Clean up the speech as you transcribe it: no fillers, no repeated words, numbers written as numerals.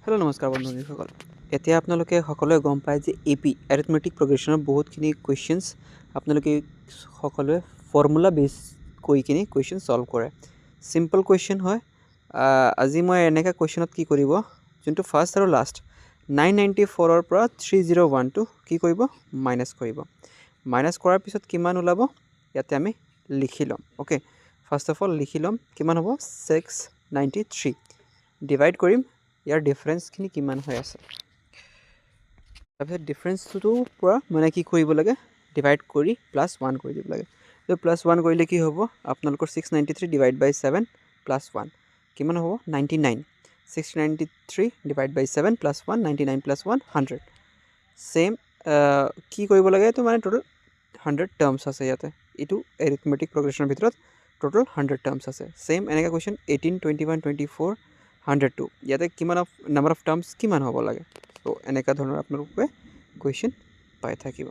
Hello' নমস্কাৰ বন্ধুসকল। এতিয়া আপোনালোকে সকলোৱে গম পায় যে AP এৰিথমেটিক প্ৰগ্ৰেশ্যনৰ বহুতখিনি কুৱেশ্যনছ আপোনালোকে সকলোৱে ফৰ্মুলা বেছ কৰি কিনি কুৱেশ্যন ছল্ভ কৰে। চিম্পল কুৱেশ্যন হয়। আজি মই এনেকুৱা কুৱেশ্যনত কি কৰিব, যোনটো ফাৰ্ষ্ট আৰু লাষ্ট 994ৰ পৰা 3012 কি কৰিব, মাইনাছ কৰিব। মাইনাছ কৰাৰ পিছত কিমান ওলাব ইয়াতে আমি লিখি ল'ম। অ'কে, ফাৰ্ষ্ট অফ অল লিখি ল'ম কিমান হ'ব 693 ডিভাইড কৰিম ইয়াৰ ডিফাৰেঞ্চখিনি কিমান হৈ আছে। তাৰপিছত ডিফাৰেঞ্চটোৰ পৰা মানে কি কৰিব লাগে, ডিভাইড কৰি +1 কৰি দিব লাগে। তো +1 কৰিলে কি হ'ব, আপোনালোকৰ 693 ডিভাইড বাই 7 +1 কিমান হ'ব 99। 693 ডিভাইড বাই 7 +1 99 +1 100। ছেইম কি কৰিব লাগে, এইটো মানে টোটেল 100 টাৰ্মছ আছে ইয়াতে। এইটো এৰিথমেটিক প্ৰগ্ৰেশ্যনৰ ভিতৰত টোটেল 100 টাৰ্মছ আছে। ছেইম এনেকৈ কুৱেশ্যন 18 21 24 102 ইয়াতে কিমান নাম্বাৰ অফ টাৰ্মছ কিমান হ'ব লাগে। ত' এনেকুৱা ধৰণৰ আপোনালোকে কুৱেশ্যন পাই থাকিব।